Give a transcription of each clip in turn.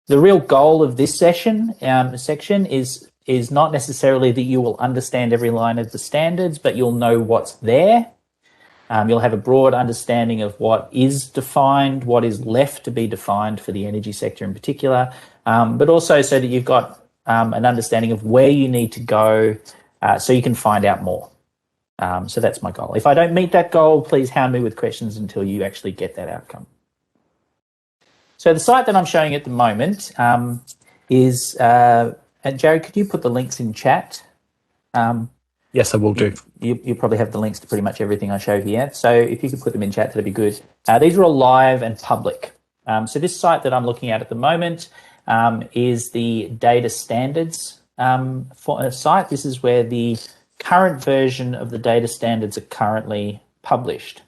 the real goal of this section is not necessarily that you will understand every line of the standards, but you'll know what's there. You'll have a broad understanding of what is defined, what is left to be defined for the energy sector in particular, but also so that you've got an understanding of where you need to go so you can find out more. So that's my goal. If I don't meet that goal, please hound me with questions until you actually get that outcome. So the site that I'm showing at the moment is, and Jared, could you put the links in chat? Yes, I will do. You probably have the links to pretty much everything I show here. So if you could put them in chat, that'd be good. These are all live and public. So this site that I'm looking at the moment is the data standards site. This is where the current version of the data standards are currently published.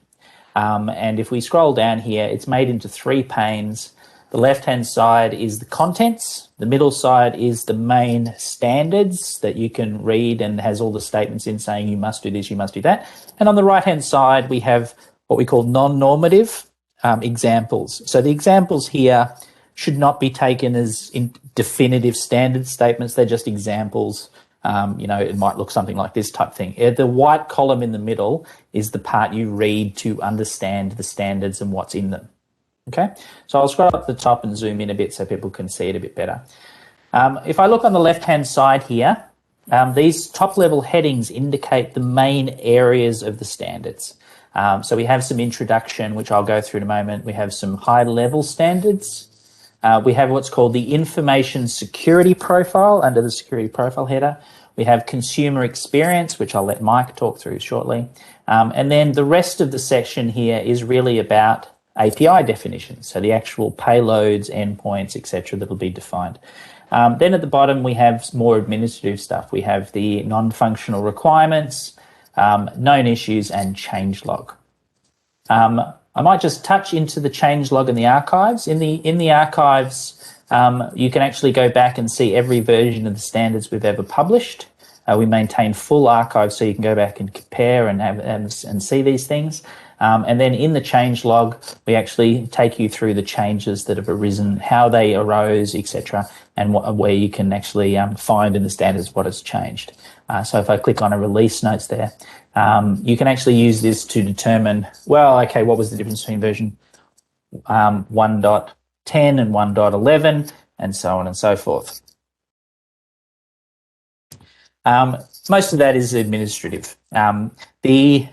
And if we scroll down here, it's made into 3 panes. The left-hand side is the contents. The middle side is the main standards that you can read and has all the statements in saying you must do this, you must do that. And on the right-hand side, we have what we call non-normative examples. So the examples here should not be taken as definitive standard statements. They're just examples. You know, it might look something like this type thing. The white column in the middle is the part you read to understand the standards and what's in them. Okay, so I'll scroll up the top and zoom in a bit so people can see it a bit better. If I look on the left-hand side here, these top-level headings indicate the main areas of the standards. So we have some introduction, which I'll go through in a moment. We have some high-level standards. We have what's called the information security profile under the security profile header. We have consumer experience, which I'll let Mike talk through shortly. And then the rest of the section here is really about API definitions, so the actual payloads, endpoints, etc., that will be defined. Then at the bottom, we have more administrative stuff. We have the non-functional requirements, known issues, and changelog. I might just touch into the changelog in the archives. In the archives, you can actually go back and see every version of the standards we've ever published. We maintain full archives so you can go back and compare and see these things. And then in the changelog, we actually take you through the changes that have arisen, how they arose, etc., and where you can actually find in the standards what has changed. So if I click on a release notes there, you can actually use this to determine, well, okay, what was the difference between version 1.10 and 1.11, and so on and so forth. Most of that is administrative. We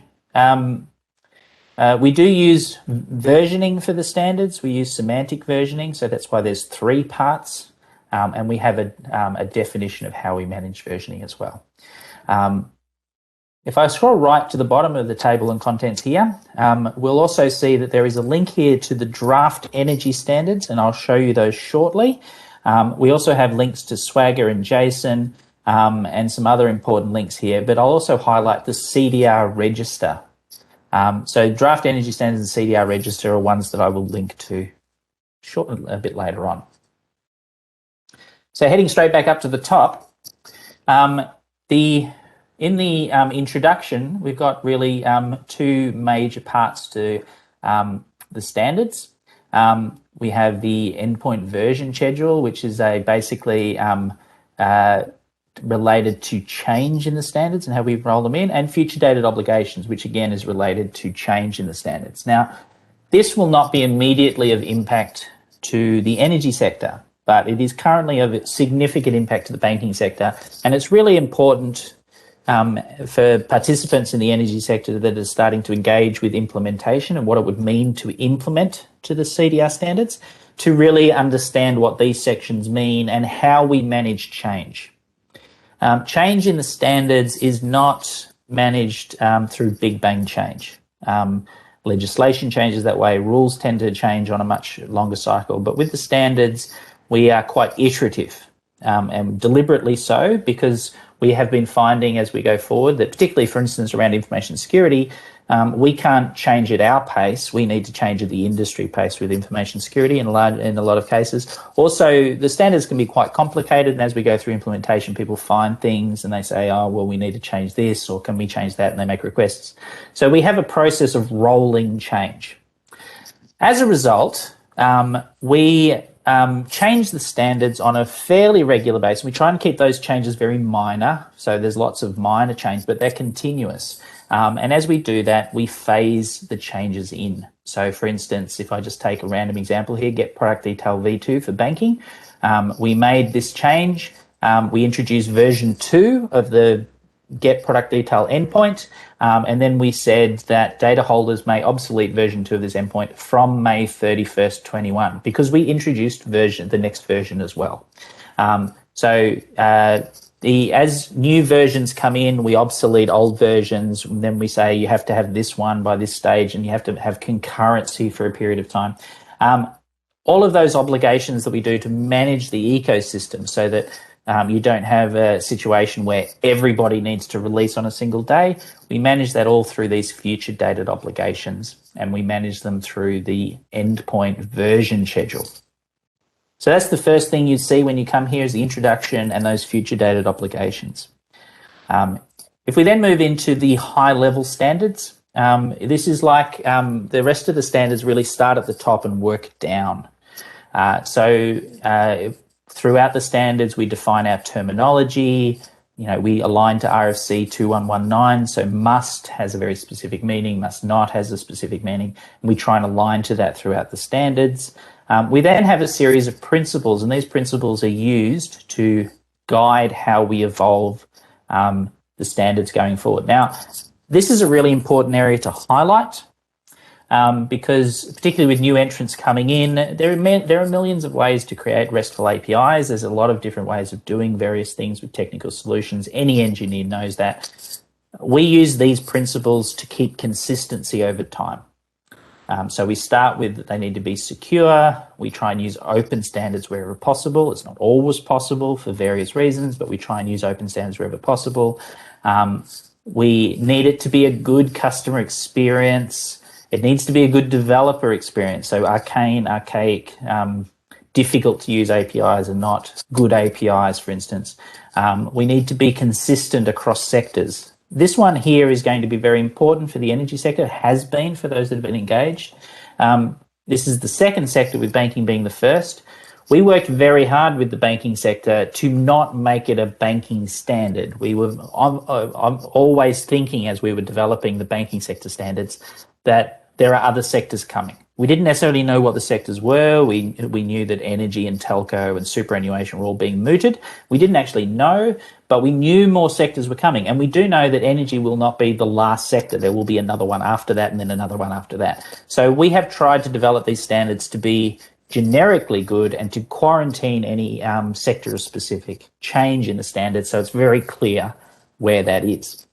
do use versioning for the standards. We use semantic versioning, so that's why there's 3 parts, and we have a definition of how we manage versioning as well. If I scroll right to the bottom of the table and contents here, we'll also see that there is a link here to the draft energy standards, and I'll show you those shortly. We also have links to Swagger and JSON and some other important links here, but I'll also highlight the CDR register. So draft energy standards and CDR register are ones that I will link to a bit later on. So heading straight back up to the top, in the introduction, we've got really 2 major parts to the standards. We have the endpoint version schedule, which is basically related to change in the standards and how we roll them in, and future dated obligations, which again is related to change in the standards. Now, this will not be immediately of impact to the energy sector, but it is currently of significant impact to the banking sector, and it's really important for participants in the energy sector that are starting to engage with implementation and what it would mean to implement to the CDR standards, to really understand what these sections mean and how we manage change. Change in the standards is not managed through big bang change. Legislation changes that way, rules tend to change on a much longer cycle, but with the standards, we are quite iterative, and deliberately so, because we have been finding as we go forward that, particularly, for instance, around information security, we can't change at our pace. We need to change at the industry pace with information security in a lot of cases. Also, the standards can be quite complicated, and as we go through implementation, people find things and they say, oh, well, we need to change this, or can we change that, and they make requests. So we have a process of rolling change. As a result, we change the standards on a fairly regular basis. We try and keep those changes very minor. So there's lots of minor change, but they're continuous. And as we do that, we phase the changes in. So for instance, if I just take a random example here, get product detail V2 for banking, we made this change. We introduced version 2 of the get product detail endpoint, and then we said that data holders may obsolete version 2 of this endpoint from May 31st, 21, because we introduced the next version as well. As new versions come in, we obsolete old versions, and then we say you have to have this one by this stage, and you have to have concurrency for a period of time. All of those obligations that we do to manage the ecosystem so that you don't have a situation where everybody needs to release on a single day. We manage that all through these future dated obligations, and we manage them through the endpoint version schedule. So that's the first thing you see when you come here is the introduction and those future dated obligations. If we then move into the high level standards, this is like the rest of the standards really start at the top and work down. Throughout the standards, we define our terminology. We align to RFC 2119, so must has a very specific meaning, must not has a specific meaning, and we try and align to that throughout the standards. We then have a series of principles, and these principles are used to guide how we evolve the standards going forward. Now, this is a really important area to highlight. Because particularly with new entrants coming in, there are millions of ways to create RESTful APIs. There's a lot of different ways of doing various things with technical solutions. Any engineer knows that. We use these principles to keep consistency over time. So we start with they need to be secure. We try and use open standards wherever possible. It's not always possible for various reasons, but we try and use open standards wherever possible. We need it to be a good customer experience. It needs to be a good developer experience. So archaic, difficult to use APIs are not good APIs, for instance. We need to be consistent across sectors. This one here is going to be very important for the energy sector, has been for those that have been engaged. This is the second sector, with banking being the first. We worked very hard with the banking sector to not make it a banking standard. We were always thinking, as we were developing the banking sector standards, that there are other sectors coming. We didn't necessarily know what the sectors were. We knew that energy and telco and superannuation were all being mooted. We didn't actually know, but we knew more sectors were coming. And we do know that energy will not be the last sector. There will be another one after that, and then another one after that. So we have tried to develop these standards to be generically good and to quarantine any sector-specific change in the standards, so it's very clear where that is.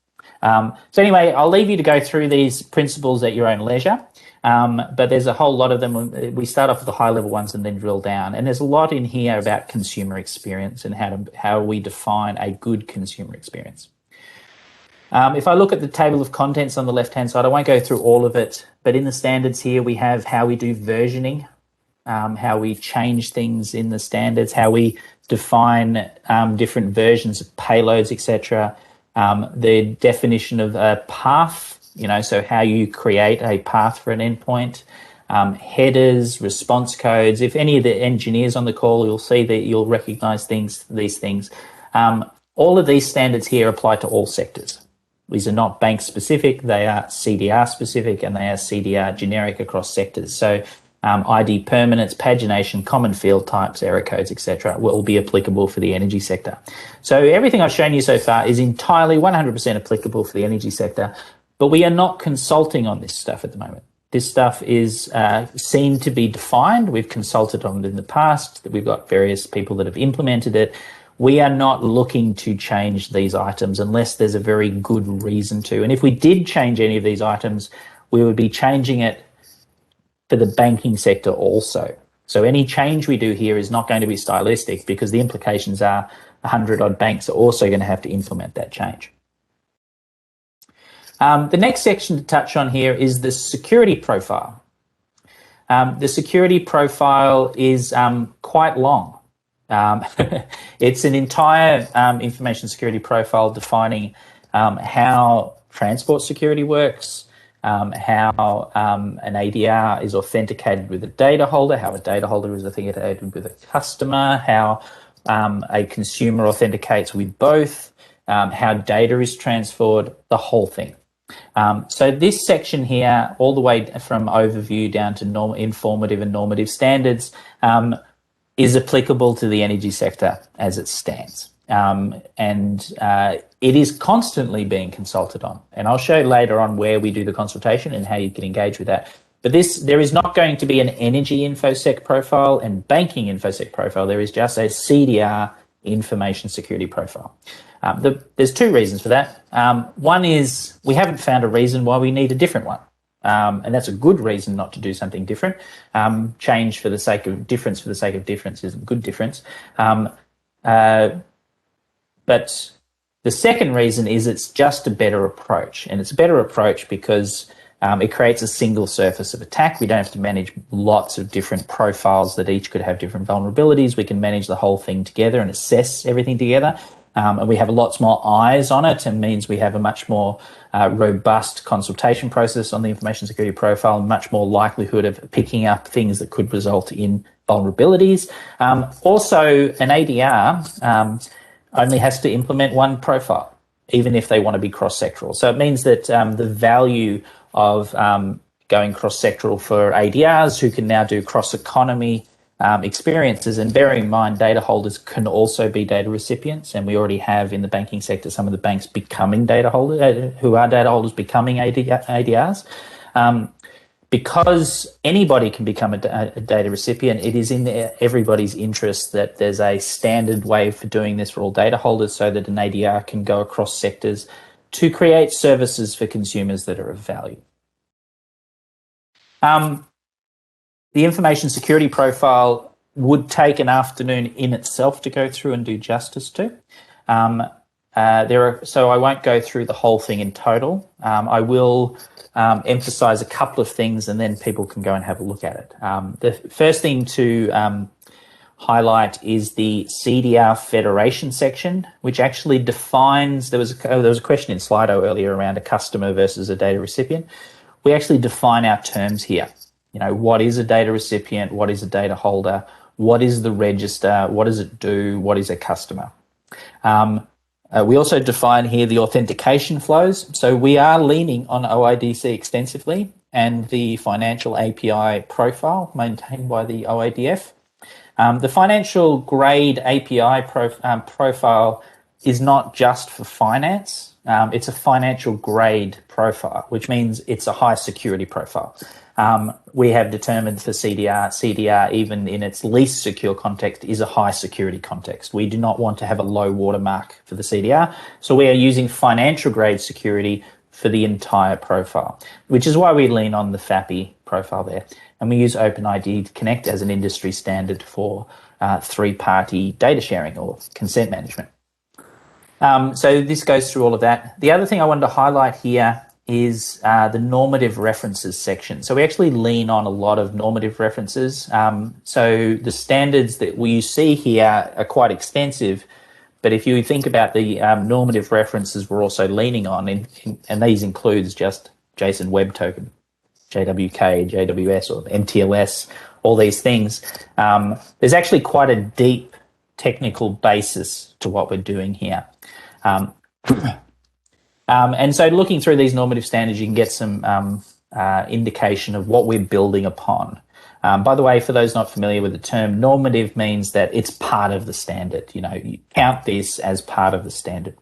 So anyway, I'll leave you to go through these principles at your own leisure, but there's a whole lot of them. We start off with the high-level ones and then drill down, and there's a lot in here about consumer experience and how we define a good consumer experience. If I look at the table of contents on the left-hand side, I won't go through all of it, but in the standards here we have how we do versioning, how we change things in the standards, how we define different versions of payloads, etc., the definition of a path, so how you create a path for an endpoint, headers, response codes. If any of the engineers on the call, you'll see that you'll recognize these things. All of these standards here apply to all sectors. These are not bank specific, they are CDR specific, and they are CDR generic across sectors. So ID permanence, pagination, common field types, error codes, etc., will be applicable for the energy sector. So everything I've shown you so far is entirely 100% applicable for the energy sector, but we are not consulting on this stuff at the moment. This stuff is seen to be defined. We've consulted on it in the past. We've got various people that have implemented it. We are not looking to change these items unless there's a very good reason to. And if we did change any of these items, we would be changing it for the banking sector also. So any change we do here is not going to be stylistic, because the implications are 100 odd banks are also going to have to implement that change. The next section to touch on here is the security profile. The security profile is quite long. It's an entire information security profile defining how transport security works, how an ADR is authenticated with a data holder, how a data holder is authenticated with a customer, how a consumer authenticates with both, how data is transferred, the whole thing. So this section here, all the way from overview down to informative and normative standards, is applicable to the energy sector as it stands. It is constantly being consulted on. And I'll show later on where we do the consultation and how you can engage with that. But there is not going to be an energy infosec profile and banking infosec profile. There is just a CDR information security profile. There's two reasons for that. One is we haven't found a reason why we need a different one. And that's a good reason not to do something different. Change for the sake of difference isn't good difference. But the second reason is it's just a better approach. And it's a better approach because it creates a single surface of attack. We don't have to manage lots of different profiles that each could have different vulnerabilities. We can manage the whole thing together and assess everything together. And we have lots more eyes on it, and means we have a much more robust consultation process on the information security profile, and much more likelihood of picking up things that could result in vulnerabilities. Also, an ADR only has to implement one profile, even if they want to be cross-sectoral. So it means that the value of going cross-sectoral for ADRs who can now do cross-economy experiences, and bearing in mind data holders can also be data recipients, and we already have in the banking sector some of the banks becoming data holders, who are data holders becoming ADRs. Because anybody can become a data recipient, it is in everybody's interest that there's a standard way for doing this for all data holders, so that an ADR can go across sectors to create services for consumers that are of value. The information security profile would take an afternoon in itself to go through and do justice to. So I won't go through the whole thing in total. I will emphasize a couple of things, and then people can go and have a look at it. The first thing to highlight is the Cdr Federation Section, which actually defines, there was a question in Slido earlier around a customer versus a data recipient. We actually define our terms here. You know, what is a data recipient? What is a data holder? What is the register? What does it do? What is a customer? We also define here the authentication flows. So we are leaning on OIDC extensively and the financial API profile maintained by the OIDF. The financial grade API profile is not just for finance. It's a financial grade profile, which means it's a high security profile. We have determined for CDR, even in its least secure context, is a high security context. We do not want to have a low watermark for the CDR. So we are using financial grade security for the entire profile, which is why we lean on the FAPI profile there. And we use OpenID Connect as an industry standard for three-party data sharing or consent management. So this goes through all of that. The other thing I wanted to highlight here is the normative references section. So we actually lean on a lot of normative references. So the standards that we see here are quite extensive, but if you think about the normative references we're also leaning on, and these includes just JSON Web Token, JWK, JWS, or MTLS, all these things, there's actually quite a deep technical basis to what we're doing here. And so looking through these normative standards, you can get some indication of what we're building upon. By the way, for those not familiar with the term, normative means that it's part of the standard. You know, you count this as part of the standard.